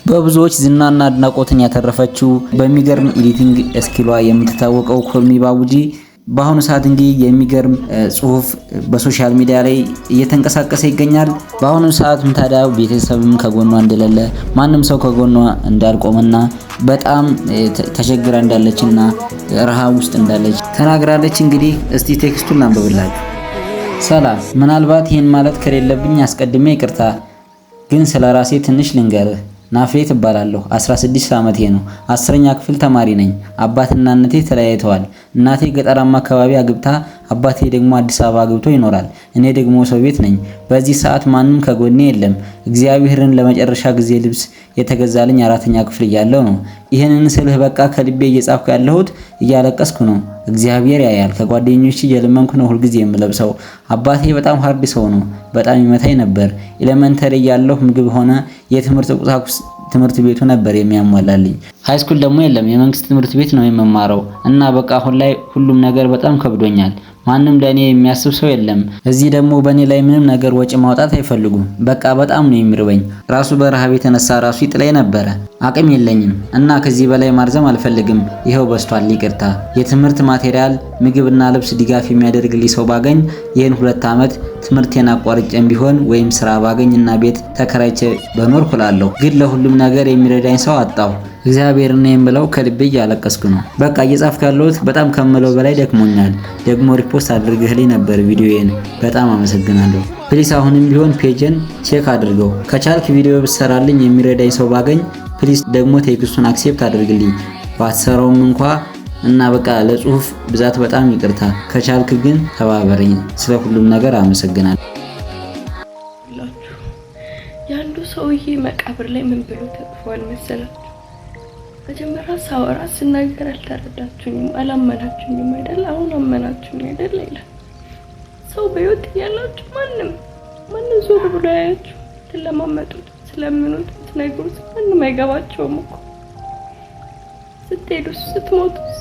በብዙዎች ዝናና አድናቆትን ያተረፈችው በሚገርም ኤዲቲንግ ስኪሏ የምትታወቀው ኮልሚ ባቡጂ በአሁኑ ሰዓት እንግዲህ የሚገርም ጽሁፍ በሶሻል ሚዲያ ላይ እየተንቀሳቀሰ ይገኛል። በአሁኑ ሰዓት ታዲያ ቤተሰብም ከጎኗ እንደሌለ ማንም ሰው ከጎኗ እንዳልቆመና በጣም ተቸግራ እንዳለችና ረሃብ ውስጥ እንዳለች ተናግራለች። እንግዲህ እስቲ ቴክስቱን ላንብብላችሁ። ሰላም፣ ምናልባት ይህን ማለት ከሌለብኝ አስቀድሜ ይቅርታ፣ ግን ስለራሴ ትንሽ ልንገርህ። ናፍሬት እባላለሁ። 16 ዓመቴ ነው። 10ኛ ክፍል ተማሪ ነኝ። አባትና እናቴ ተለያይተዋል። እናቴ ገጠራማ አካባቢ አግብታ አባቴ ደግሞ አዲስ አበባ አግብቶ ይኖራል። እኔ ደግሞ ሰው ቤት ነኝ። በዚህ ሰዓት ማንም ከጎኔ የለም። እግዚአብሔርን ለመጨረሻ ጊዜ ልብስ የተገዛልኝ 4ኛ ክፍል እያለሁ ነው። ይህንን ስልህ በቃ ከልቤ እየጻፍኩ ያለሁት እያለቀስኩ ነው። እግዚአብሔር ያያል። ከጓደኞቼ እየለመንኩ ነው ሁልጊዜ የምለብሰው። አባቴ በጣም ሃርድ ሰው ነው። በጣም ይመታኝ ነበር። ኤሌመንተሪ እያለሁ ምግብ ሆነ የትምህርት ቁሳቁስ ትምህርት ቤቱ ነበር የሚያሟላልኝ። ሃይስኩል ደግሞ የለም፣ የመንግስት ትምህርት ቤት ነው የምማረው እና በቃ አሁን ላይ ሁሉም ነገር በጣም ከብዶኛል። ማንም ለኔ የሚያስብ ሰው የለም። እዚህ ደግሞ በኔ ላይ ምንም ነገር ወጪ ማውጣት አይፈልጉም። በቃ በጣም ነው የሚርበኝ። ራሱ በረሃብ የተነሳ ራሱ ይጥለኝ ነበረ። አቅም የለኝም እና ከዚህ በላይ ማርዘም አልፈልግም። ይሄው በስቷል። ይቅርታ። የትምህርት ማቴሪያል፣ ምግብና ልብስ ድጋፍ የሚያደርግልኝ ሰው ባገኝ ይህን 2 ዓመት ትምህርቴን አቋርጬም ቢሆን ወይም ስራ ባገኝና ቤት ተከራይቼ በኖርኩ እላለሁ። ግን ለሁሉም ነገር የሚረዳኝ ሰው አጣሁ። እግዚአብሔርን የምለው ከልቤ እያለቀስኩ ነው። በቃ እየጻፍኩ ያለሁት በጣም ከምለው በላይ ደክሞኛል። ደግሞ ሪፖስት አድርገህልኝ ነበር ቪዲዮዬን፣ በጣም አመሰግናለሁ። ፕሊስ አሁንም ቢሆን ፔጅን ቼክ አድርገው። ከቻልክ ቪዲዮ ብሰራልኝ የሚረዳኝ ሰው ባገኝ ፕሊስ። ደግሞ ቴክስቱን አክሴፕት አድርግልኝ ባትሰራውም እንኳ እና በቃ ለጽሁፍ ብዛት በጣም ይቅርታ። ከቻልክ ግን ተባበረኝ። ስለ ሁሉም ነገር አመሰግናለሁ። ያንዱ ሰውዬ መቃብር ላይ ምን ብሎ ተጽፏል መሰላችሁ? መጀመሪያ ሳወራ ስናገር አልተረዳችሁኝም፣ አላመናችሁኝም አይደል? አሁን አመናችሁኝ አይደል? ይላል ሰው በህይወት ያላችሁ ማንም ዞር ብሎ ያያችሁ፣ ትለማመጡት፣ ስለምኑት፣ ትነግሩት ማንም አይገባቸውም እኮ። ስትሄዱስ ስትሞቱስ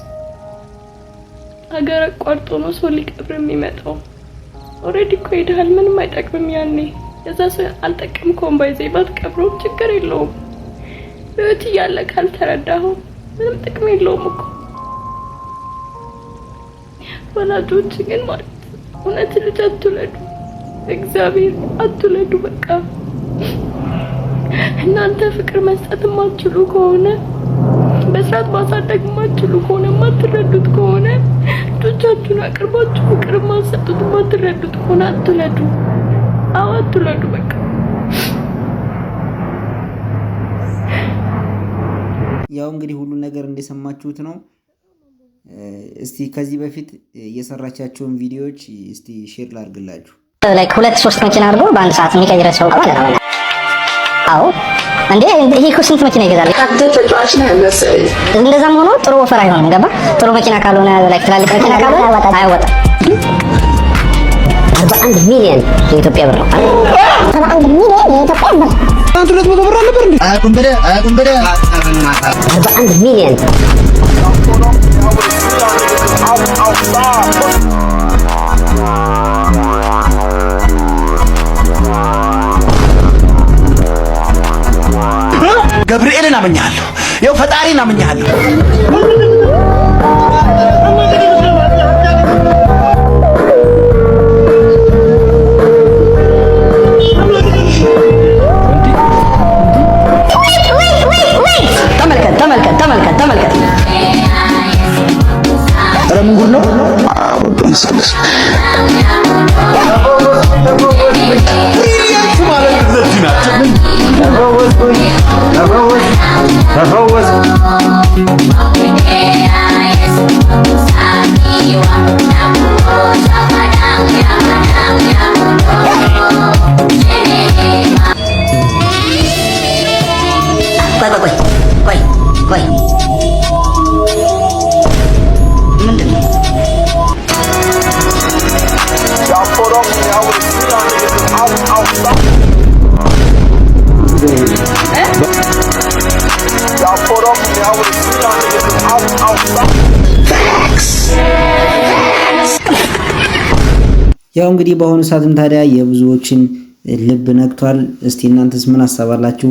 ሀገር አቋርጦ ነው ሰው ሊቀብር የሚመጣው። ኦሬዲ እኮ ሄደሃል፣ ምንም አይጠቅምም። ያኔ የዛ ሰው አልጠቀምከውም። ባይዘይባት ቀብረው ችግር የለውም። በህይወት እያለ ካልተረዳኸው ምንም ጥቅም የለውም እኮ። ወላጆች ግን ማለት እውነት ልጅ አትውለዱ፣ እግዚአብሔር አትውለዱ። በቃ እናንተ ፍቅር መስጠት የማትችሉ ከሆነ፣ በስርዓት ማሳደግ የማትችሉ ከሆነ፣ የማትረዱት ከሆነ፣ ልጆቻችሁን አቅርባችሁ ፍቅር የማትሰጡት የማትረዱት ከሆነ አትውለዱ። አዎ አትውለዱ በቃ። ያው እንግዲህ ሁሉ ነገር እንደሰማችሁት ነው። እስቲ ከዚህ በፊት የሰራቻቸውን ቪዲዮዎች እስቲ ሼር ላድርግላችሁ። ላይክ 2-3 መኪና አድርጎ በአንድ ሰዓት የሚቀይረ ሰው ማለት ነው። አዎ እንዴ ይሄ እኮ ስንት መኪና ይገዛል? ተጫዋች ነው መሰለኝ። እንደዛም ሆኖ ጥሩ ወፈር አይሆንም። ገባ? ጥሩ መኪና ካልሆነ ላይክ ትላልቅ መኪና ካልሆነ አይወጣም። 41 ሚሊዮን የኢትዮጵያ ብር ነው። 41 ሚሊዮን የኢትዮጵያ ብር። አንተ 200 ብር አልነበር እንዴ? አያቁም በደ 41 ሚሊዮን ገብርኤልን አመኛለሁ። ያው ፈጣሪን አመኛለሁ። ተመልከት። ኧረ ምን ጉድ ነው? ወጥቷንሳለስ ቆይ ምንድን ነው? ያው እንግዲህ በአሁኑ ሰዓትም ታዲያ የብዙዎችን ልብ ነክቷል። እስቲ እናንተስ ምን አሳባላችሁ?